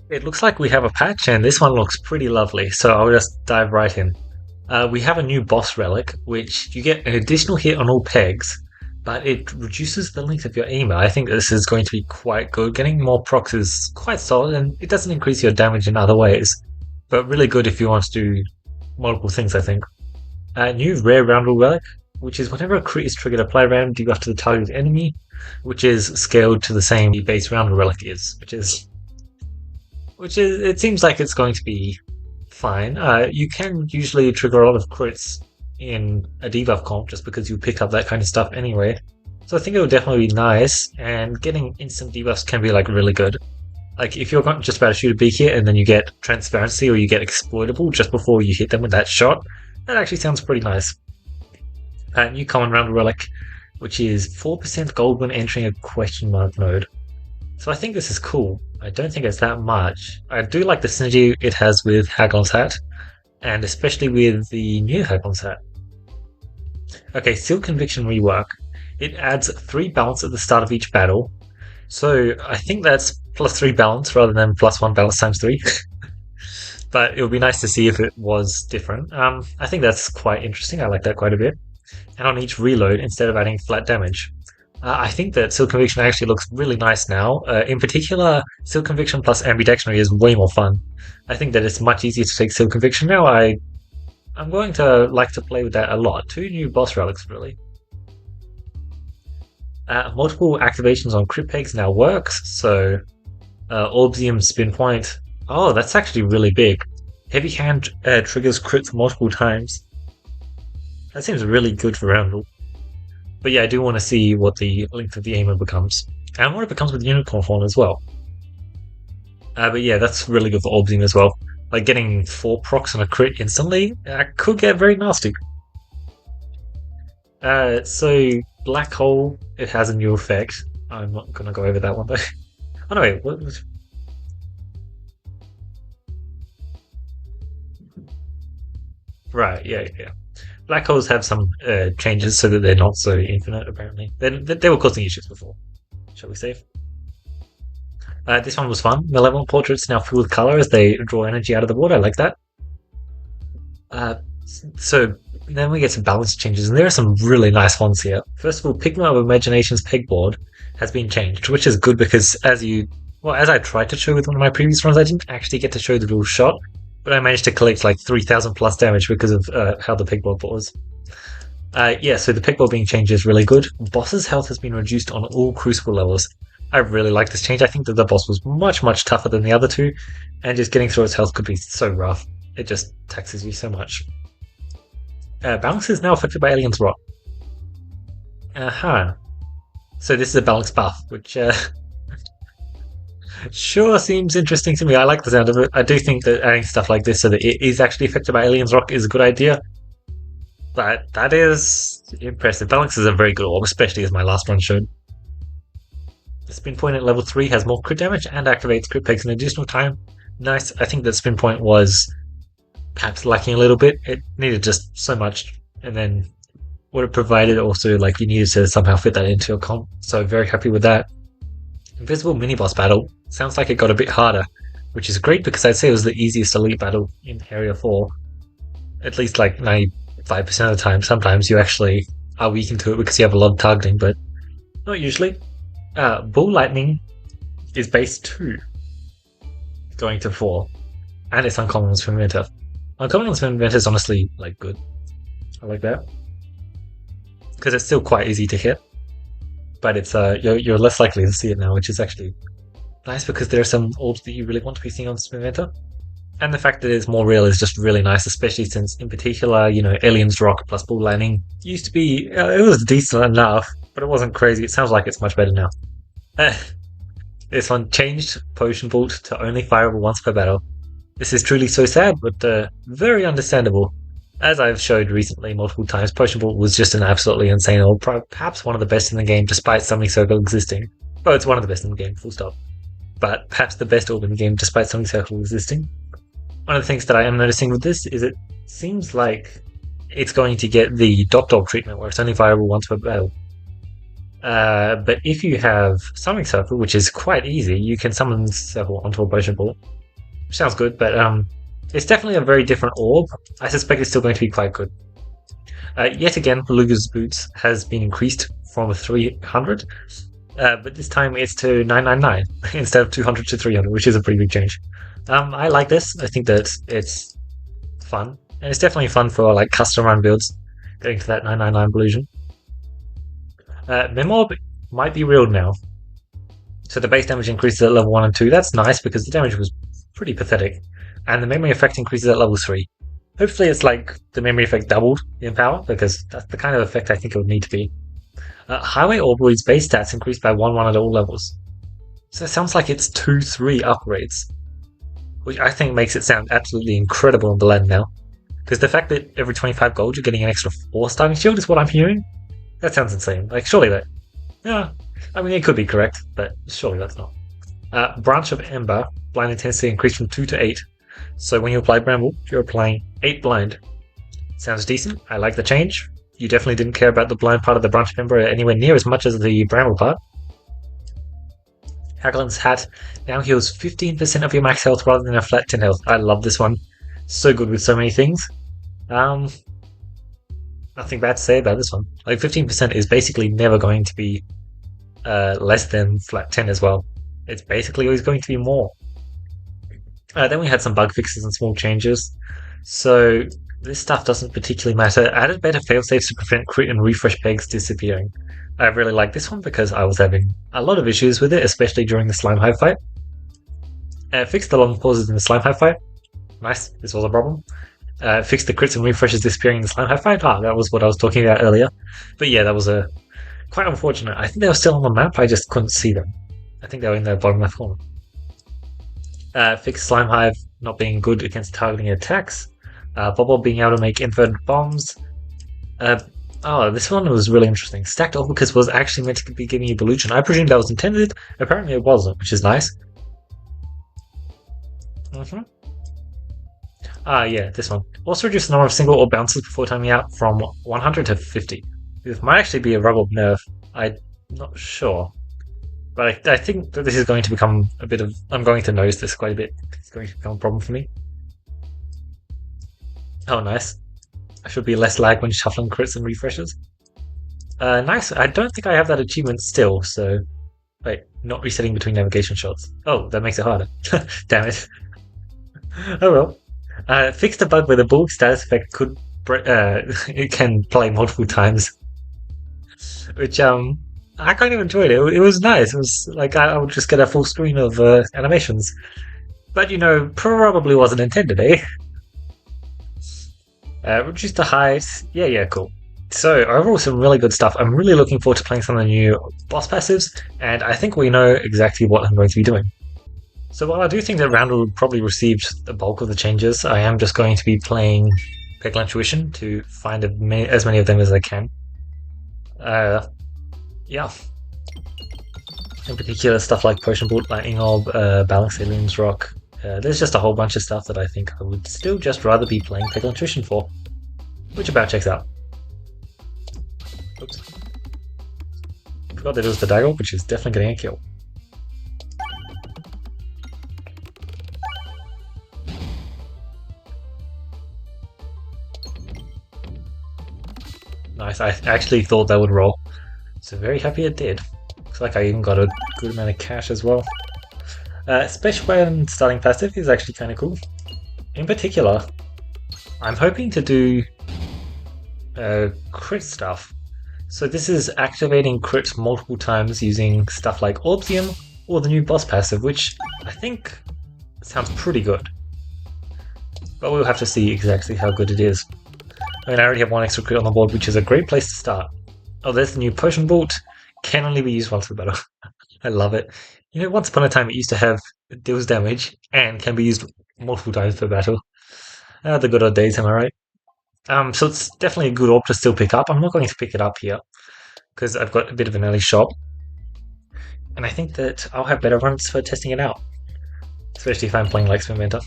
It looks like we have a patch, and this one looks pretty lovely, so I'll just dive right in. We have a new boss relic, which you get an additional hit on all pegs, but it reduces the length of your aim. I think this is going to be quite good. Getting more procs is quite solid, and it doesn't increase your damage in other ways, but really good if you want to do multiple things, I think. New rare Roundrel relic, which is whenever a crit is triggered, apply random debuff to the target enemy, which is scaled to the same base Roundrel relic is, which is it seems like it's going to be fine. You can usually trigger a lot of crits in a debuff comp just because you pick up that kind of stuff anyway. So I think it would definitely be nice, and getting instant debuffs can be like really good. Like if you're just about to shoot a big hit and then you get transparency or you get exploitable just before you hit them with that shot, that actually sounds pretty nice. New common round relic, which is 4% gold when entering a question mark node. So I think this is cool. I don't think it's that much. I do like the synergy it has with Hagon's Hat, and especially with the new Hagon's Hat. Okay, Seal Conviction rework. It adds 3 balance at the start of each battle. So I think that's plus 3 balance rather than plus 1 balance times 3. But it would be nice to see if it was different. I think that's quite interesting. I like that quite a bit. And on each reload, instead of adding flat damage. I think that Seal Conviction actually looks really nice now. In particular, Seal Conviction plus Ambidextrity is way more fun. I think that it's much easier to take Seal Conviction now. I'm going to like to play with that a lot. 2 new boss relics, really. Multiple activations on crit pegs now works, so Orbsium Spin Point. Oh, that's actually really big. Heavy Hand triggers crits multiple times. That seems really good for Roundel. But yeah, I do want to see what the length of the aimer becomes. And what it becomes with Unicorn Horn as well. But yeah, that's really good for Orbsium as well. Like getting 4 procs on a crit instantly could get very nasty. So Black Hole, it has a new effect. I'm not going to go over that one though. Oh no, wait, what was... Right, yeah. Black holes have some changes so that they're not so infinite, apparently. They were causing issues before, shall we say. This one was fun. Malevolent portraits now filled with color as they draw energy out of the water. I like that. Uh, so then we get some balance changes, and there are some really nice ones here. First of all, Pigment of Imagination's pegboard has been changed, which is good because as I tried to show with one of my previous runs, I didn't actually get to show the real shot, but I managed to collect like 3,000 plus damage because of how the pegboard was. Yeah, so the pegboard being changed is really good. Boss's health has been reduced on all Crucible levels. I really like this change. I think that the boss was much tougher than the other two, and just getting through its health could be so rough. It just taxes you so much. Balance is now affected by Alien's Rot. Uh-huh. So this is a balance buff, which sure seems interesting to me. I like the sound of it. I do think that adding stuff like this so that it is actually affected by Alien's Rock is a good idea. But that is impressive. Balance is a very good orb, especially as my last one showed. The Spin Point at level 3 has more crit damage and activates crit pegs an additional time. Nice. I think that Spin Point was perhaps lacking a little bit. It needed just so much, and then what it provided also, like, you needed to somehow fit that into your comp. So very happy with that. Invisible mini boss battle sounds like it got a bit harder, which is great because I'd say it was the easiest elite battle in Area 4. At least like 95% of the time. Sometimes you actually are weakened to it because you have a lot of targeting, but not usually. Bull Lightning is base 2, going to 4, and it's uncommon as Inventor. Uncommon as Inventor is honestly like good. I like that because it's still quite easy to hit, but it's you're less likely to see it now, which is actually nice because there are some orbs that you really want to be seeing on Inventor. And the fact that it's more real is just really nice, especially since, in particular, Alien's Rock plus Bull Lightning used to be, it was decent enough, but it wasn't crazy. It sounds like it's much better now. This one changed Potion Ballt to only fireable once per battle. This is truly so sad, but very understandable. As I've showed recently multiple times, Potion Ballt was just an absolutely insane orb, perhaps one of the best in the game despite Summoning Circle existing. Well, it's one of the best in the game, full stop. But perhaps the best orb in the game despite Summoning Circle existing. One of the things that I am noticing with this is it seems like it's going to get the Dot Dog treatment where it's only viable once per battle. But if you have Summoning Circle, which is quite easy, you can summon Circle onto a Potion Ballt. Which sounds good, but it's definitely a very different orb. I suspect it's still going to be quite good. Yet again, Beluga's Boots has been increased from 300, but this time it's to 999 instead of 200 to 300, which is a pretty big change. I like this. I think that it's fun, and it's definitely fun for like custom run builds, going to that 999 Belusion. Mimorb might be real now. So the base damage increases at level 1 and 2. That's nice because the damage was pretty pathetic. And the memory effect increases at level 3. Hopefully it's like the memory effect doubled in power, because that's the kind of effect I think it would need to be. Highway Orbloid's base stats increased by 1-1 at all levels. So it sounds like it's 2-3 upgrades, which I think makes it sound absolutely incredible in the land now. Because the fact that every 25 gold you're getting an extra 4 starting shield is what I'm hearing. That sounds insane. Like, surely that... Yeah, I mean, it could be correct, but surely that's not. Branch of Ember, blind intensity increased from 2 to 8. So when you apply Bramble, you're applying 8 blind. Sounds decent. I like the change. You definitely didn't care about the blind part of the Branch of Ember anywhere near as much as the Bramble part. Haglin's Hat now heals 15% of your max health rather than a flat 10 health. I love this one. So good with so many things. Nothing bad to say about this one. Like 15% is basically never going to be less than flat 10 as well. It's basically always going to be more. Then we had some bug fixes and small changes. So this stuff doesn't particularly matter. Added better failsafes to prevent crit and refresh pegs disappearing. I really like this one because I was having a lot of issues with it, especially during the Slime Hive fight. Fixed the long pauses in the Slime Hive fight. Nice, this was a problem. Fixed the crits and refreshes disappearing in the Slime Hive fight. That was what I was talking about earlier. But yeah, that was quite unfortunate. I think they were still on the map, I just couldn't see them. I think they were in the bottom left corner. Fixed Slime Hive not being good against targeting attacks. Bobble being able to make inverted bombs. This one was really interesting. Stacked Oblicus was actually meant to be giving you Belusion. I presume that was intended. Apparently it wasn't, which is nice. Yeah, this one. Also reduce the number of single or bounces before timing out from 100 to 50. This might actually be a rubble nerf. I'm not sure. But I think that this is going to become a bit of... I'm going to notice this quite a bit. It's going to become a problem for me. Oh, nice. I should be less lag when shuffling crits and refreshes. Nice. I don't think I have that achievement still, so... Wait, not resetting between navigation shots. Oh, that makes it harder. Damn it. Oh well. Fixed a bug where the bulk status effect could... it can play multiple times. Which, I kind of enjoyed it. It was nice. It was like I would just get a full screen of animations. But, probably wasn't intended, eh? Reduce the height. Yeah, cool. So, overall, some really good stuff. I'm really looking forward to playing some of the new boss passives, and I think we know exactly what I'm going to be doing. So, while I do think that Roundrel probably received the bulk of the changes, I am just going to be playing Peglin Tuition to find as many of them as I can. Yeah. In particular, stuff like Potion Ballt, Lightning Orb, Balance Alien's Rock. There's just a whole bunch of stuff that I think I would still just rather be playing Peglin Tuition for. Which about checks out. Oops. Forgot that it was the dagger, which is definitely getting a kill. Nice, I actually thought that would roll. So very happy it did. Looks like I even got a good amount of cash as well. Special Weapon starting passive is actually kind of cool. In particular, I'm hoping to do crit stuff. So this is activating crit multiple times using stuff like Orbsium or the new boss passive, which I think sounds pretty good. But we'll have to see exactly how good it is. I mean, I already have one extra crit on the board, which is a great place to start. Oh, there's the new Potion Ballt. Can only be used once per battle. I love it. Once upon a time it used to have deals damage and can be used multiple times per battle. The good old days, am I right? So it's definitely a good orb to still pick up. I'm not going to pick it up here because I've got a bit of an early shop. And I think that I'll have better runs for testing it out. Especially if I'm playing like Experimenter.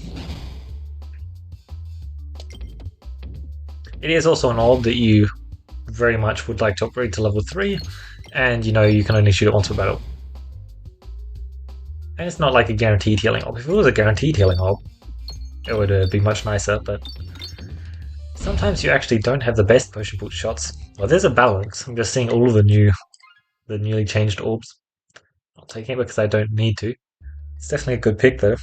It is also an orb that you very much would like to upgrade to level 3. And you know you can only shoot it once per battle. And it's not like a guaranteed healing orb. If it was a guaranteed healing orb, it would be much nicer, but sometimes you actually don't have the best Potion Ballt shots. Well, there's a balance. I'm just seeing all of the newly changed orbs. Not taking it because I don't need to. It's definitely a good pick though.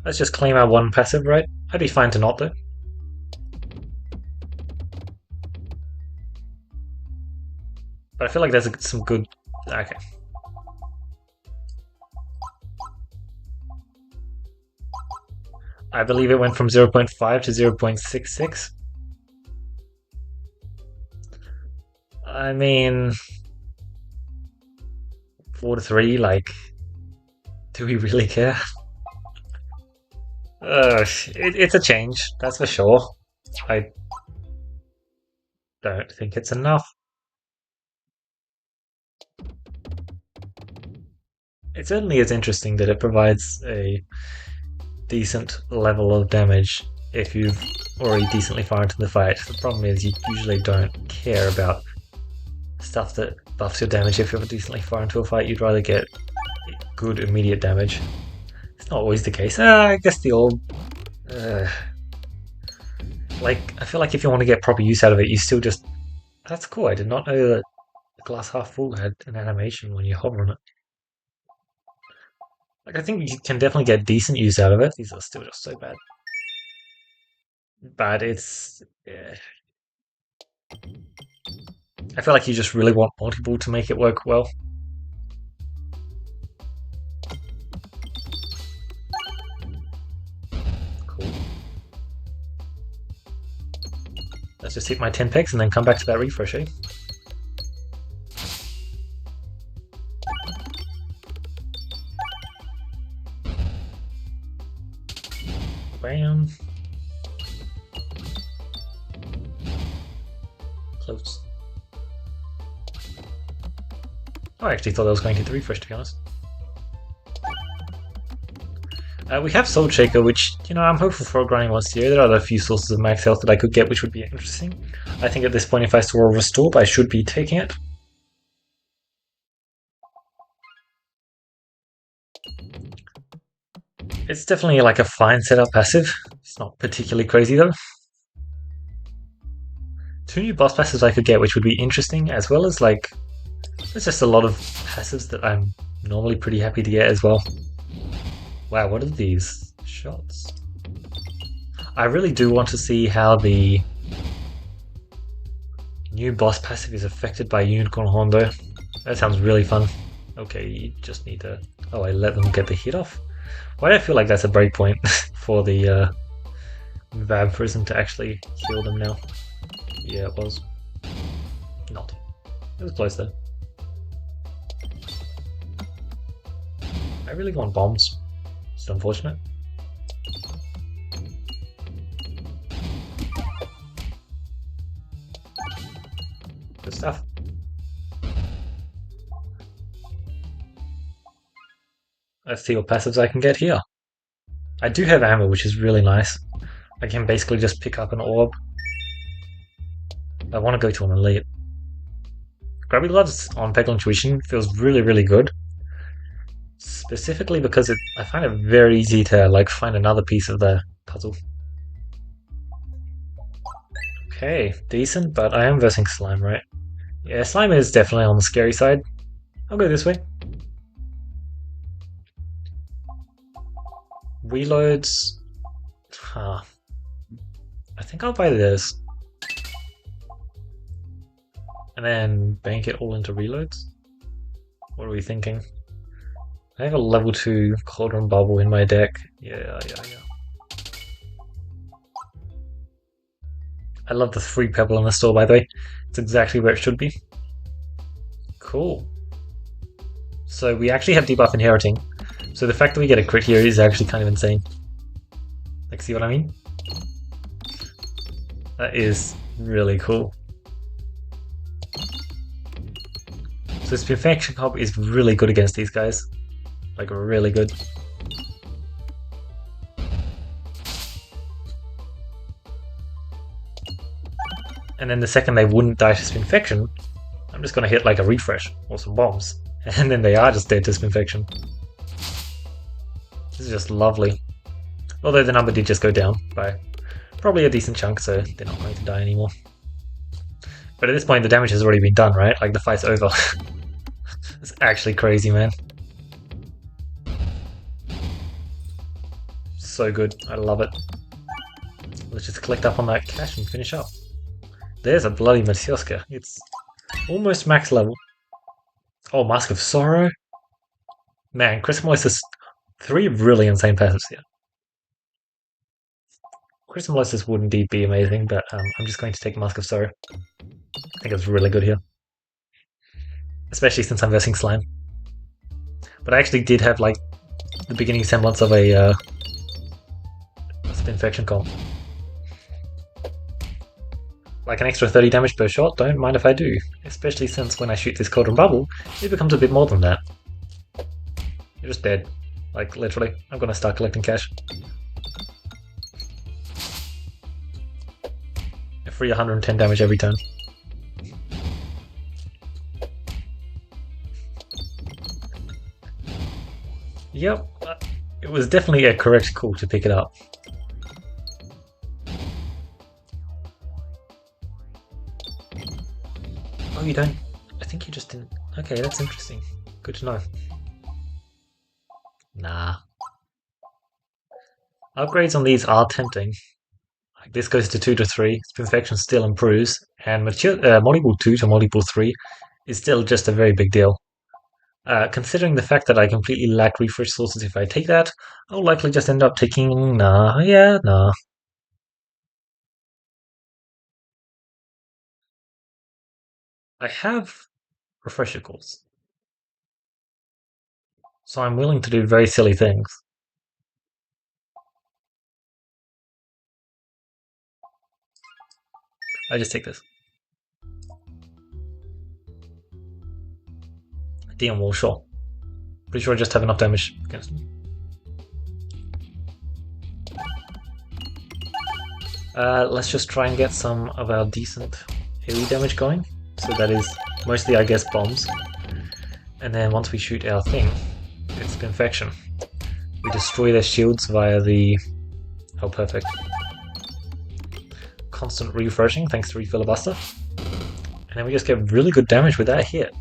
Let's just claim our one passive, right? I'd be fine to not though. But I feel like there's some good... Okay. I believe it went from 0.5 to 0.66. I mean... 4 to 3, like... Do we really care? It's a change, that's for sure. I don't think it's enough. It certainly is interesting that it provides a decent level of damage if you've already decently far into the fight. The problem is you usually don't care about stuff that buffs your damage if you're decently far into a fight. You'd rather get good immediate damage. It's not always the case. I guess the old... like, I feel like if you want to get proper use out of it, you still just... That's cool, I did not know that the glass half full had an animation when you hover on it. Like, I think you can definitely get decent use out of it. These are still just so bad. But it's... Yeah. I feel like you just really want multiple to make it work well. Cool. Let's just hit my 10 pegs and then come back to that refresh, eh? Bam. Close. Oh, I actually thought I was going to hit the refresh, to be honest. We have Soul Shaker, which, you know, I'm hopeful for a grinding monster here. There are a few sources of max health that I could get, which would be interesting. I think at this point, if I saw a Restore, I should be taking it. It's definitely like a fine setup passive. It's not particularly crazy though. 2 new boss passives I could get, which would be interesting, as well as like... There's just a lot of passives that I'm normally pretty happy to get as well. Wow, what are these shots? I really do want to see how the new boss passive is affected by Unicorn Horn though. That sounds really fun. Okay, you just need to... Oh, I let them get the hit off? Why do I feel like that's a breakpoint for the Vampirism to actually heal them now? Yeah, it was. Not. It was close though. I really want bombs. It's unfortunate. Good stuff. Let's see what passives I can get here. I do have ammo, which is really nice. I can basically just pick up an orb. I want to go to an elite. Grubby Gloves on Peglin Tuition feels really, really good. Specifically because I find it very easy to like find another piece of the puzzle. Okay, decent, but I am versing Slime, right? Yeah, Slime is definitely on the scary side. I'll go this way. Reloads. Huh. I think I'll buy this. And then bank it all into reloads? What are we thinking? I have a level 2 Cauldron Bubble in my deck. Yeah. I love the free pebble in the store, by the way. It's exactly where it should be. Cool. So we actually have debuff inheriting. So the fact that we get a crit here is actually kind of insane. Like, see what I mean? That is really cool. So this Perfection Comp is really good against these guys. Like, really good. And then the second they wouldn't die to Spinfection, I'm just going to hit like a refresh or some bombs. And then they are just dead to Spinfection. This is just lovely. Although the number did just go down by probably a decent chunk, so they're not going to die anymore. But at this point, the damage has already been done, right? Like, the fight's over. It's actually crazy, man. So good. I love it. Let's just collect up on that cash and finish up. There's a bloody Matyoska. It's almost max level. Oh, Mask of Sorrow? Man, Chrysomalosis... 3 really insane passives here. Chrysomalosis would indeed be amazing, but I'm just going to take Mask of Sorrow. I think it's really good here. Especially since I'm versing Slime. But I actually did have, like, the beginning semblance of a Spinfection comp. Like an extra 30 damage per shot, don't mind if I do. Especially since when I shoot this Cauldron Bubble, it becomes a bit more than that. You're just dead. Like, literally. I'm gonna start collecting cash. A free 110 damage every turn. Yep, it was definitely a correct call to pick it up. Oh, you don't? I think you just didn't. Okay, that's interesting. Good to know. Nah. Upgrades on these are tempting. Like this goes to 2 to 3, Spinfection still improves, and Moleyball 2 to Moleyball 3 is still just a very big deal. Considering the fact that I completely lack refresh sources, if I take that, I'll likely just end up taking... Nah. I have refresher calls. So I'm willing to do very silly things. I just take this. DM wall, sure. Pretty sure I just have enough damage against him. Let's just try and get some of our decent AoE damage going. So that is mostly, I guess, bombs. And then once we shoot our thing, it's Spinfection. We destroy their shields via the... Oh, perfect. Constant refreshing thanks to Refilibuster. And then we just get really good damage with that hit.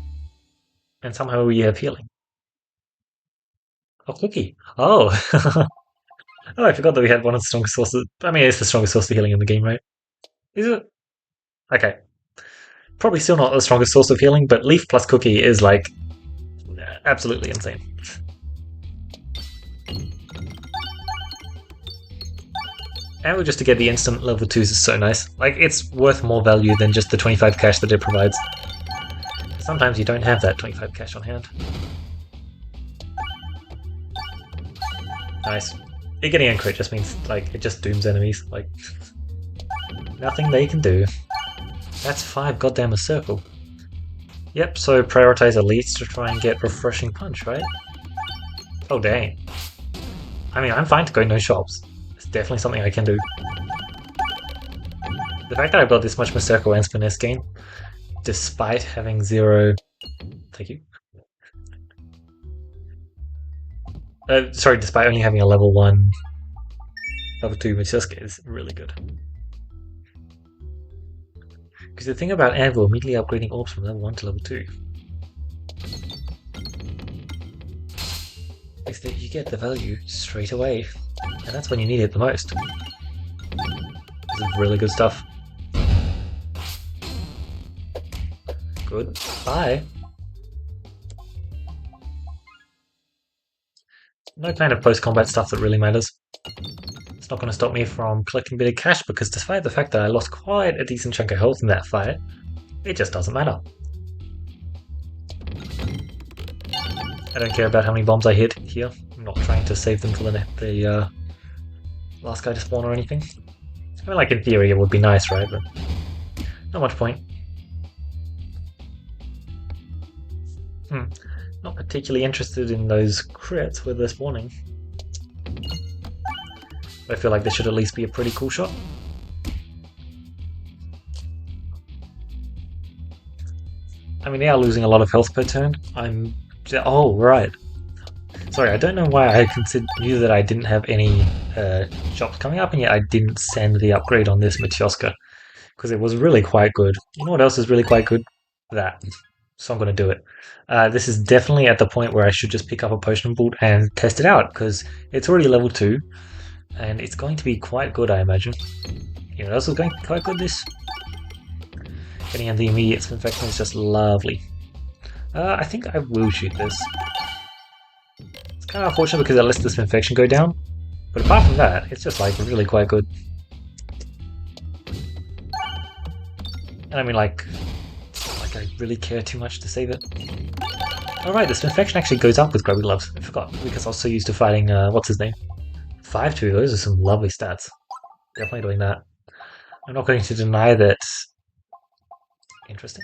And somehow we have healing. Oh, Cookie. Oh! Oh, I forgot that we had one of the strongest sources. I mean, it's the strongest source of healing in the game, right? Is it? Okay. Probably still not the strongest source of healing, but Leaf plus Cookie is like absolutely insane. And just to get the instant level 2s is so nice. Like, it's worth more value than just the 25 cash that it provides. Sometimes you don't have that 25 cash on hand. Nice. It getting a crit just means, like, it just dooms enemies. Like, nothing they can do. That's 5 goddamn a circle. Yep, so prioritize elites to try and get Refreshing Punch, right? Oh, dang. I mean, I'm fine to go no shops. It's definitely something I can do. The fact that I've got this much Maserko and Spiness gain, despite having 0... Thank you. Sorry, despite only having a level 1, level 2 Maserko is really good. Because the thing about Anvil immediately upgrading orbs from level 1 to level 2 is that you get the value straight away, and that's when you need it the most. This is really good stuff. Good. Bye. No kind of post-combat stuff that really matters. It's not going to stop me from collecting a bit of cash, because despite the fact that I lost quite a decent chunk of health in that fight, it just doesn't matter. I don't care about how many bombs I hit here. I'm not trying to save them for the last guy to spawn or anything. I mean, like, in theory it would be nice, right? But not much point. Not particularly interested in those crits with this warning. I feel like this should at least be a pretty cool shot. I mean, they are losing a lot of health per turn. Oh, right. Sorry, I don't know why I knew that I didn't have any shops coming up, and yet I didn't send the upgrade on this Matyoska, because it was really quite good. You know what else is really quite good? That. So I'm going to do it. This is definitely at the point where I should just pick up a Potion Ballt and test it out, because it's already level 2, and it's going to be quite good, I imagine. You know what else is going to be quite good, this? Getting in the immediate infection is just lovely. I think I will shoot this. It's kind of unfortunate because it lets this infection go down, but apart from that, it's just like really quite good. And I mean, like I really care too much to save it. Alright, this infection actually goes up with Grubby Gloves. I forgot, because I was so used to fighting, what's his name? 5-2, those are some lovely stats. Definitely doing that. I'm not going to deny that. Interesting.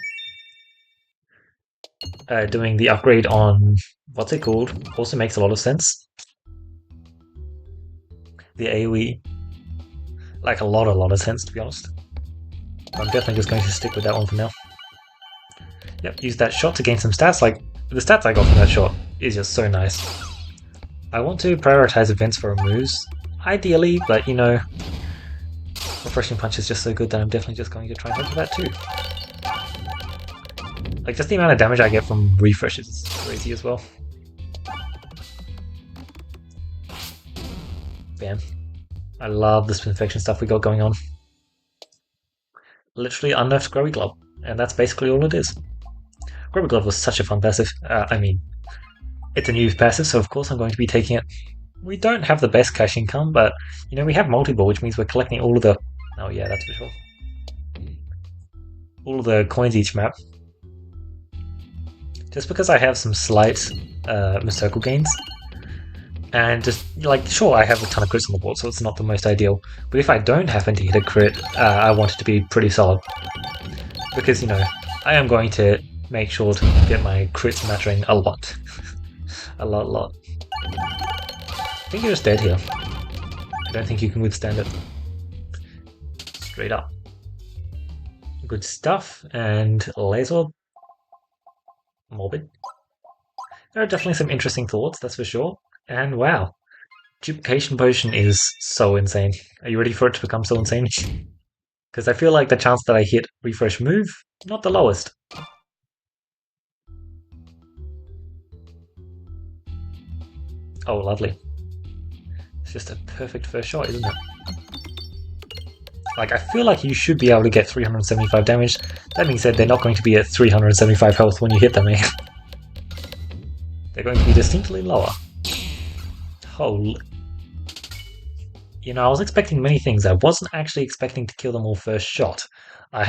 Doing the upgrade on, what's it called, also makes a lot of sense. The AoE. Like a lot of sense, to be honest. I'm definitely just going to stick with that one for now. Yep, use that shot to gain some stats. Like, the stats I got from that shot is just so nice. I want to prioritize events for moves, ideally, but you know, Refreshing Punch is just so good that I'm definitely just going to try and go for that too. Like, just the amount of damage I get from refreshes is crazy as well. Bam. I love this infection stuff we got going on. Literally unnerfed Grubby Glove, and that's basically all it is. Grubby Glove was such a fun passive. I mean, it's a new passive, so of course I'm going to be taking it. We don't have the best cash income, but you know, we have multi-ball, which means we're collecting all of the... Oh yeah, that's for sure. All of the coins each map. Just because I have some slight circle gains, and just, like, sure, I have a ton of crits on the board, so it's not the most ideal, but if I don't happen to hit a crit, I want it to be pretty solid. Because, you know, I am going to make sure to get my crits mattering a lot. a lot. I think you're just dead here. I don't think you can withstand it. Straight up. Good stuff, and laser. Morbid. There are definitely some interesting thoughts, that's for sure. And wow, Duplication Potion is so insane. Are you ready for it to become so insane? Because I feel like the chance that I hit Refresh Move, not the lowest. Oh, lovely. It's just a perfect first shot, isn't it? Like, I feel like you should be able to get 375 damage. That being said, they're not going to be at 375 health when you hit them, eh? They're going to be distinctly lower. Holy... You know, I was expecting many things. I wasn't actually expecting to kill them all first shot. I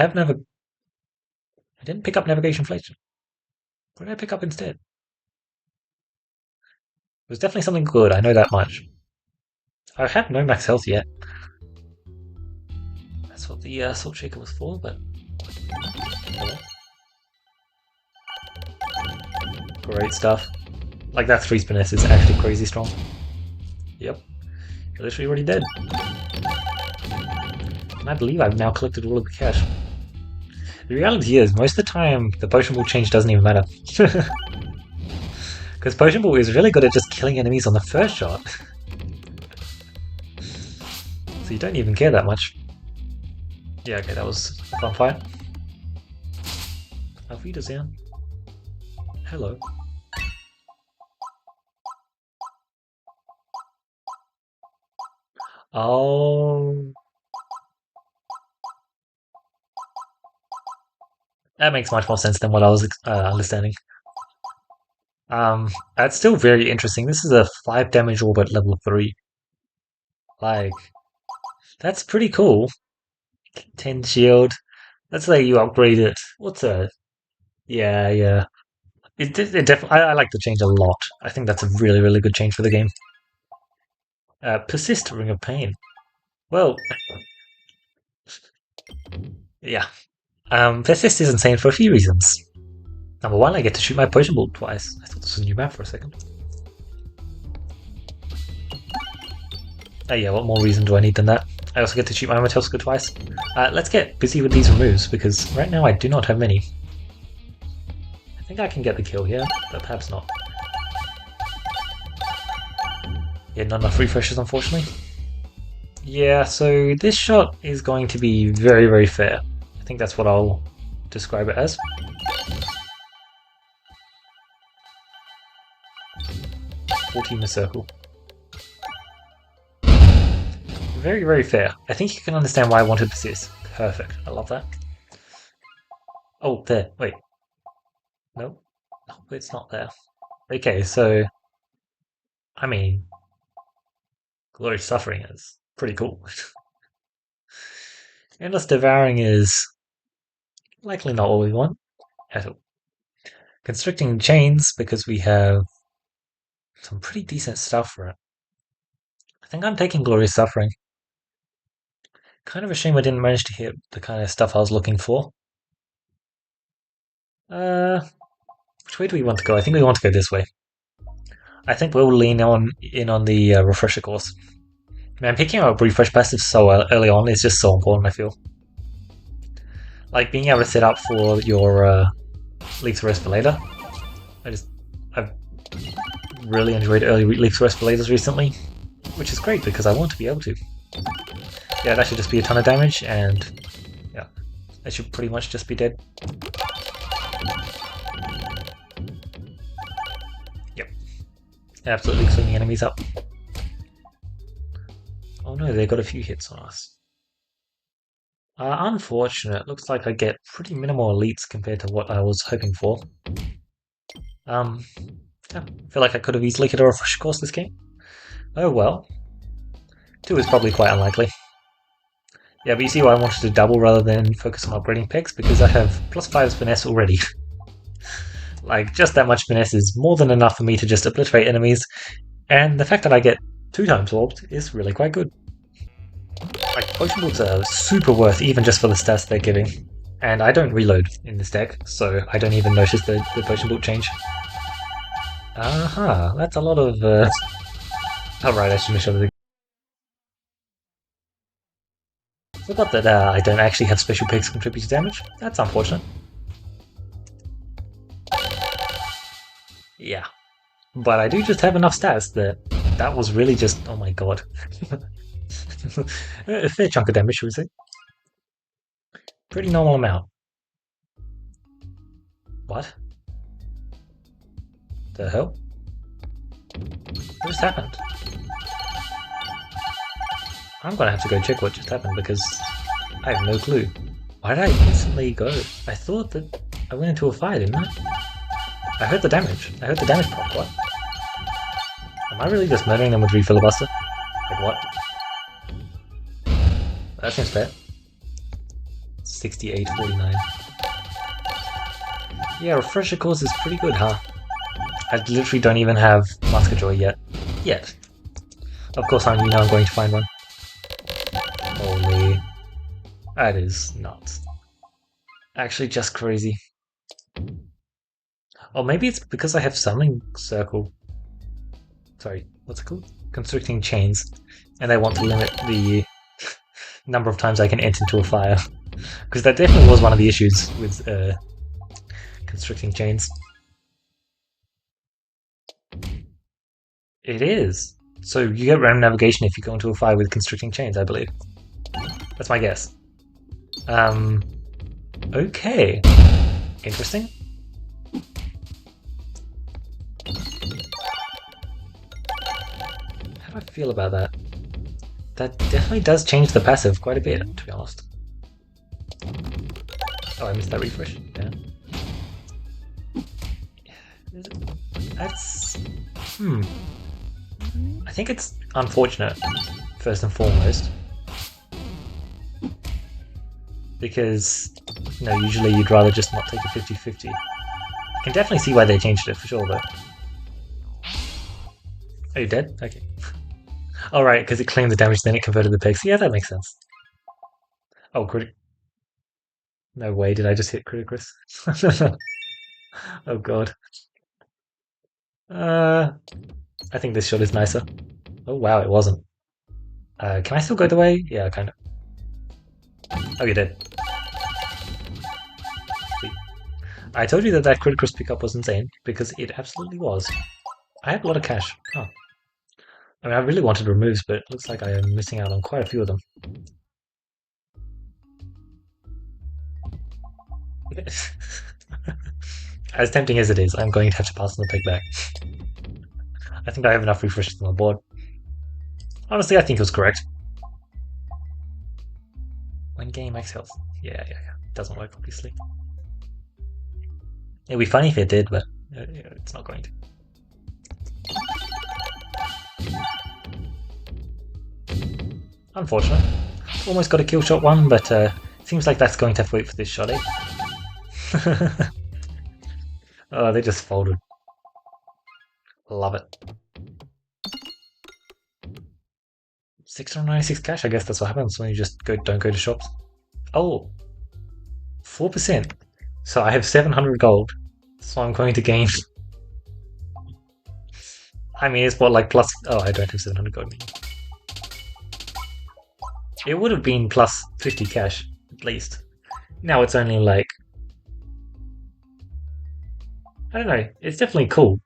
didn't pick up Navigation Flexion. What did I pick up instead? It was definitely something good, I know that much. I have no max health yet. That's what the Salt Shaker was for, but... Great stuff. Like, that 3-spin S is actually crazy strong. Yep. You're literally already dead. Can I believe I've now collected all of the cash? The reality is, most of the time, the Potion Ball change doesn't even matter. Because Potion Ball is really good at just killing enemies on the first shot. So you don't even care that much. Yeah, okay, that was a fun fight. Auf Wiedersehen. Hello. Oh... That makes much more sense than what I was understanding. That's still very interesting. This is a 5 damage orb at level 3. Like, that's pretty cool. 10 shield. Let's say you upgrade it. What's a... Yeah. It definitely... I like the change a lot. I think that's a really good change for the game. Persist Ring of Pain. Well... Yeah. Persist is insane for a few reasons. Number one, I get to shoot my Potion Ballt twice. I thought this was a new map for a second. Oh yeah, what more reason do I need than that? I also get to shoot my Matyoska twice. Let's get busy with these removes, because right now I do not have many. think I can get the kill here, but perhaps not. Yeah, not enough refreshes, unfortunately. Yeah, so this shot is going to be very, very fair. I think that's what I'll describe it as. In a circle. Very, very fair. I think you can understand why I wanted this. Perfect. I love that. Oh, there. Wait. No. No, it's not there. Okay, so... I mean... Glorious Suffering is pretty cool. Endless Devouring is... likely not what we want at all. Constricting Chains, because we have some pretty decent stuff for it. I think I'm taking Glorious Suffering. Kind of a shame I didn't manage to hit the kind of stuff I was looking for. Which way do we want to go? I think we want to go this way. I think we'll lean in on the refresher course. Man, picking up a refresh passive so early on is just so important, I feel. Like, being able to set up for your Leaps of Rest for later. I've really enjoyed early Leaps of Rest for laters recently, which is great because I want to be able to. Yeah, that should just be a ton of damage, and yeah, that should pretty much just be dead. Yep. Absolutely cleaning enemies up. Oh no, they got a few hits on us. Unfortunate. Looks like I get pretty minimal elites compared to what I was hoping for. Yeah, I feel like I could have easily hit a refresh course this game. Oh well. 2 is probably quite unlikely. Yeah, but you see why I wanted to double rather than focus on upgrading pegs, because I have +5's finesse already. Like, just that much finesse is more than enough for me to just obliterate enemies, and the fact that I get 2 times warped is really quite good. Like, Potion Balls are super worth even just for the stats they're giving. And I don't reload in this deck, so I don't even notice the Potion Ballt change. Aha, that's a lot of... Oh right, I shouldn't have showed it. Forgot that I don't actually have special pigs contribute to damage. That's unfortunate. Yeah. But I do just have enough stats that was really just... oh my god. A fair chunk of damage, should we say. Pretty normal amount. What? The hell? What just happened? I'm gonna have to go check what just happened because I have no clue. Why did I instantly go? I thought that I went into a fire, didn't I? I heard the damage. I heard the damage pop. What? Am I really just murdering them with Refilibuster? Like what? That seems fair. 68-49. Yeah, Refresher Course is pretty good, huh? I literally don't even have Muskejoy yet. Yet. Of course, I'm going to find one. Holy. That is nuts. Actually, just crazy. Or maybe it's because I have Summoning Circle. Sorry, what's it called? Constricting Chains. And I want to limit the number of times I can enter into a fire. Because that definitely was one of the issues with Constricting Chains. It is. So you get random navigation if you go into a fire with Constricting Chains, I believe. That's my guess. Okay. Interesting. How do I feel about that? That definitely does change the passive quite a bit, to be honest. Oh, I missed that refresh. Yeah. That's... I think it's unfortunate, first and foremost. Because, usually you'd rather just not take a 50-50. I can definitely see why they changed it, for sure, though. Are you dead? Okay. Alright, because it claimed the damage, then it converted the pegs. Yeah, that makes sense. Oh, critic. No way, did I just hit Criticus? Oh god. I think this shot is nicer. Oh wow, it wasn't. Can I still go the way? Yeah, kind of. Oh, you're dead. Sweet. I told you that that Criticus pickup was insane because it absolutely was. I had a lot of cash. Oh. I mean, I really wanted removes, but it looks like I am missing out on quite a few of them. As tempting as it is, I'm going to have to pass on the pick back. I think I have enough refreshes on the board. Honestly, I think it was correct. When game max health. Yeah. It doesn't work, obviously. It'd be funny if it did, but it's not going to. Unfortunate. Almost got a kill shot one, but seems like that's going to have to wait for this shot, eh? Oh, they just folded. Love it. 696 cash, I guess that's what happens when you just don't go to shops. Oh, 4%. So I have 700 gold. So I'm going to gain. I mean, it's what, like plus. Oh, I don't have 700 gold. It would have been plus 50 cash, at least. Now it's only like. I don't know. It's definitely cool.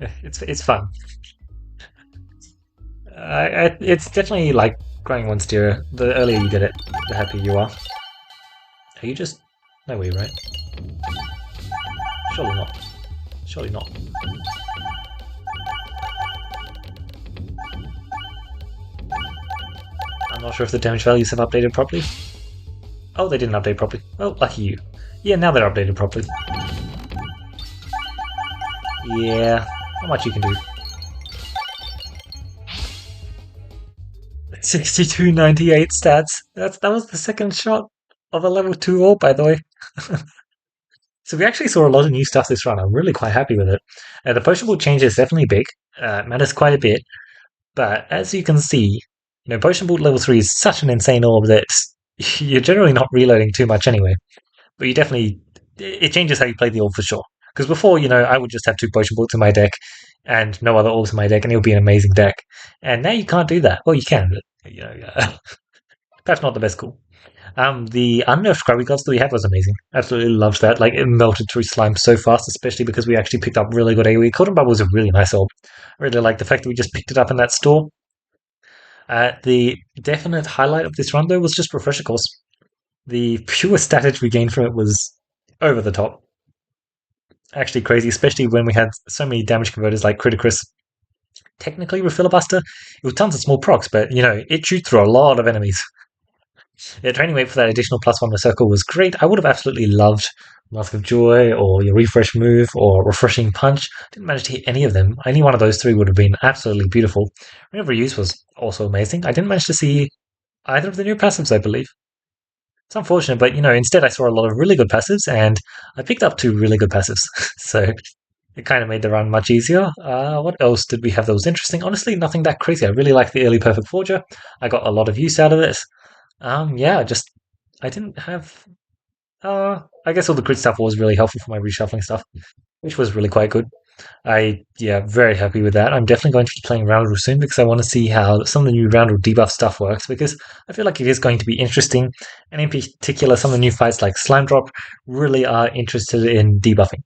It's fun. It's definitely like growing one steer. The earlier you get it, the happier you are. Are you just... No way, right? Surely not. Surely not. I'm not sure if the damage values have updated properly. Oh, they didn't update properly. Oh, lucky you. Yeah, now they're updated properly. Yeah, not much you can do. 6298 stats. That was the second shot of a level 2 orb, by the way. So we actually saw a lot of new stuff this run. I'm really quite happy with it. The Potion Ballt change is definitely big. Matters quite a bit. But as you can see, Potion Ballt level 3 is such an insane orb that you're generally not reloading too much anyway. But you definitely... It changes how you play the orb for sure. Because before, I would just have 2 Potion Ballts in my deck and no other orbs in my deck, and it would be an amazing deck. And now you can't do that. Well, you can, but, perhaps not the best call. The unnerfed Krabby Gods that we had was amazing. Absolutely loved that. Like, it melted through slime so fast, especially because we actually picked up really good AoE. Cotton Bubble was a really nice orb. I really like the fact that we just picked it up in that store. The definite highlight of this run, though, was just Refresher Course. The pure statage we gained from it was over the top. Actually crazy, especially when we had so many damage converters like Criticus. Technically, with Filibuster, it was tons of small procs, but, it chewed through a lot of enemies. Yeah, training weight for that additional +1 to circle was great. I would have absolutely loved Mask of Joy or your refresh move or refreshing punch. Didn't manage to hit any of them. Any one of those three would have been absolutely beautiful. Ring of Reuse was also amazing. I didn't manage to see either of the new passives, I believe. It's unfortunate, but instead I saw a lot of really good passives, and I picked up 2 really good passives. So it kind of made the run much easier. What else did we have that was interesting? Honestly, nothing that crazy. I really like the early Perfect Forger. I got a lot of use out of it. Yeah, just I didn't have. I guess all the grid stuff was really helpful for my reshuffling stuff, which was really quite good. Very happy with that. I'm definitely going to be playing Roundrel soon because I want to see how some of the new Roundrel debuff stuff works because I feel like it is going to be interesting, and in particular, some of the new fights like Slime Drop really are interested in debuffing.